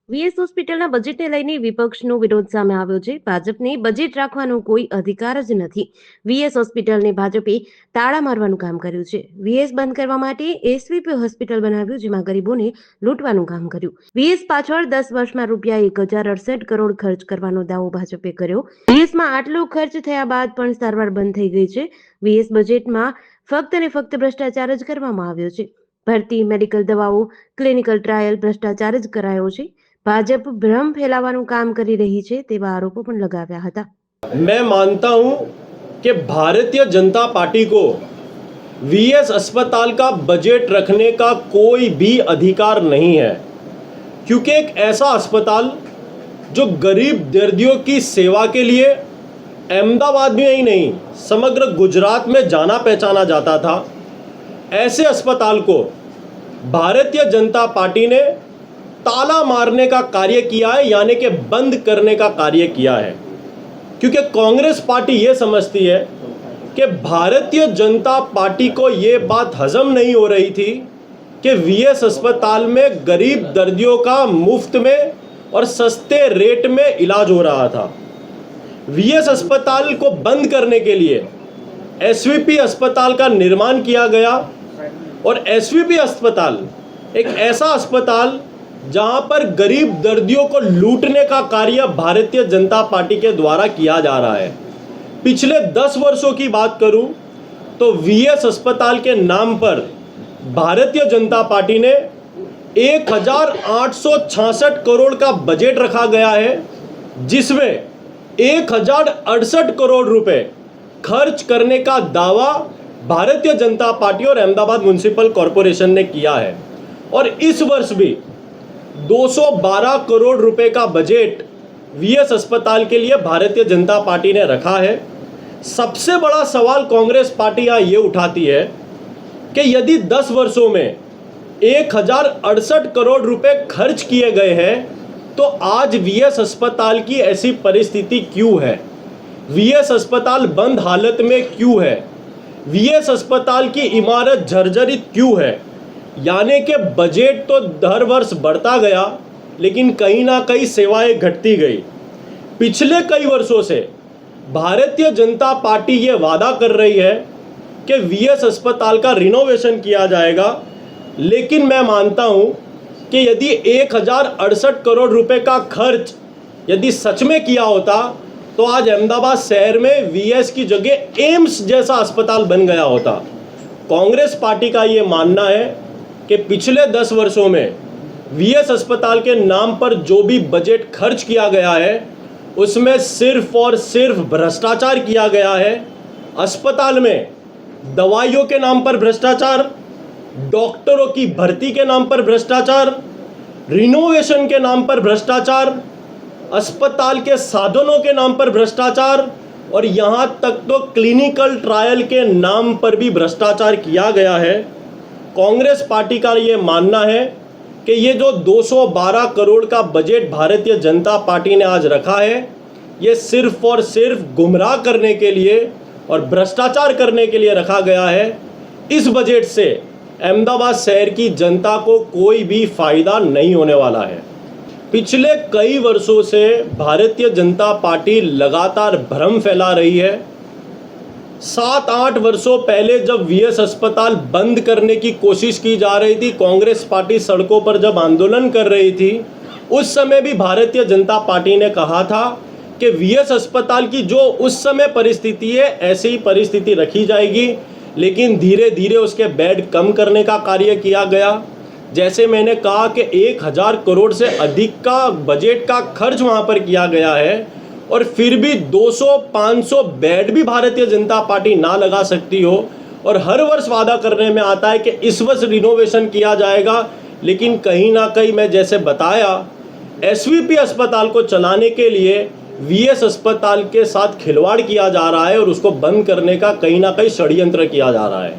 VS હોસ્પિટલના બજેટને લઈને વિપક્ષનો વિરોધ સામે આવ્યો છે. ભાજપને બજેટ રાખવાનો કોઈ અધિકાર જ નથી. વીએસ હોસ્પિટલને ભાજપે તાળા મારવાનું કામ કર્યું છે. વીએસ બંધ કરવા માટે એસવીપી હોસ્પિટલ બનાવ્યું, જેમાં ગરીબોને લૂંટવાનું કામ કર્યું. વીએસ પાછળ 10 વર્ષમાં રૂપિયા 1068 કરોડ ખર્ચ કરવાનો દાવો ભાજપે કર્યો. વીએસમાં આટલો ખર્ચ થયા બાદ પણ સારવાર બંધ થઈ ગઈ છે. વીએસ બજેટમાં ફક્ત ને ફક્ત ભ્રષ્ટાચાર જ કરવામાં આવ્યો છે. ભરતી, મેડિકલ દવાઓ, ક્લિનિકલ ટ્રાયલ ભ્રષ્ટાચાર જ કરાયો છે. भाजपा भ्रम फैलावानुं काम करी रही है तेवा आरोपों पण लगाव्या हता। मैं मानता हूं कि भारतीय जनता पार्टी को वीएस अस्पताल का बजट रखने का कोई भी अधिकार नहीं है, क्योंकि एक ऐसा अस्पताल जो गरीब दर्दियों की सेवा के लिए अहमदाबाद में ही नहीं समग्र गुजरात में जाना पहचाना जाता था, ऐसे अस्पताल को भारतीय जनता पार्टी ने ताला मारने का कार्य किया है, यानी कि बंद करने का कार्य किया है। क्योंकि कांग्रेस पार्टी ये समझती है कि भारतीय जनता पार्टी को ये बात हजम नहीं हो रही थी कि वीएस अस्पताल में गरीब दर्दियों का मुफ्त में और सस्ते रेट में इलाज हो रहा था। वीएस अस्पताल को बंद करने के लिए एसवीपी अस्पताल का निर्माण किया गया, और एसवीपी अस्पताल एक ऐसा अस्पताल जहां पर गरीब दर्दियों को लूटने का कार्य भारतीय जनता पार्टी के द्वारा किया जा रहा है। पिछले 10 वर्षों की बात करूं तो वीएस अस्पताल के नाम पर भारतीय जनता पार्टी ने 1866 करोड़ का बजट रखा गया है, जिसमें 1068 करोड़ रुपए खर्च करने का दावा भारतीय जनता पार्टी और अहमदाबाद म्युनिसिपल कॉरपोरेशन ने किया है। और इस वर्ष भी 212 करोड़ रुपए का बजट वीएस अस्पताल के लिए भारतीय जनता पार्टी ने रखा है। सबसे बड़ा सवाल कांग्रेस पार्टी यहाँ ये उठाती है कि यदि 10 वर्षों में 1068 करोड़ रुपए खर्च किए गए हैं, तो आज वीएस अस्पताल की ऐसी परिस्थिति क्यों है? वीएस अस्पताल बंद हालत में क्यों है? वीएस अस्पताल की इमारत जर्जरित क्यों है? यानी कि बजट तो हर वर्ष बढ़ता गया, लेकिन कहीं ना कहीं सेवाएं घटती गई। पिछले कई वर्षों से भारतीय जनता पार्टी ये वादा कर रही है कि वीएस अस्पताल का रिनोवेशन किया जाएगा, लेकिन मैं मानता हूं कि यदि 1068 करोड़ रुपए का खर्च यदि सच में किया होता तो आज अहमदाबाद शहर में वीएस की जगह एम्स जैसा अस्पताल बन गया होता। कांग्रेस पार्टी का ये मानना है कि पिछले 10 वर्षों में वीएस अस्पताल के नाम पर जो भी बजट खर्च किया गया है, उसमें सिर्फ और सिर्फ भ्रष्टाचार किया गया है। अस्पताल में दवाइयों के नाम पर भ्रष्टाचार, डॉक्टरों की भर्ती के नाम पर भ्रष्टाचार, रिनोवेशन के नाम पर भ्रष्टाचार, अस्पताल के साधनों के नाम पर भ्रष्टाचार, और यहाँ तक तो क्लिनिकल ट्रायल के नाम पर भी भ्रष्टाचार किया गया है। कांग्रेस पार्टी का ये मानना है कि ये जो 212 करोड़ का बजट भारतीय जनता पार्टी ने आज रखा है, ये सिर्फ और सिर्फ गुमराह करने के लिए और भ्रष्टाचार करने के लिए रखा गया है। इस बजट से अहमदाबाद शहर की जनता को कोई भी फायदा नहीं होने वाला है। पिछले कई वर्षों से भारतीय जनता पार्टी लगातार भ्रम फैला रही है। 7-8 वर्षों पहले जब वीएस अस्पताल बंद करने की कोशिश की जा रही थी, कांग्रेस पार्टी सड़कों पर जब आंदोलन कर रही थी, उस समय भी भारतीय जनता पार्टी ने कहा था कि वीएस अस्पताल की जो उस समय परिस्थिति है, ऐसी ही परिस्थिति रखी जाएगी, लेकिन धीरे धीरे उसके बेड कम करने का कार्य किया गया। जैसे मैंने कहा कि 1000 करोड़ से अधिक का बजट का खर्च वहाँ पर किया गया है, और फिर भी 200-500 बेड भी भारतीय जनता पार्टी ना लगा सकती हो, और हर वर्ष वादा करने में आता है कि इस वर्ष रिनोवेशन किया जाएगा, लेकिन कहीं ना कहीं मैं जैसे बताया, एसवीपी अस्पताल को चलाने के लिए वीएस अस्पताल के साथ खिलवाड़ किया जा रहा है और उसको बंद करने का कहीं ना कहीं षड्यंत्र किया जा रहा है।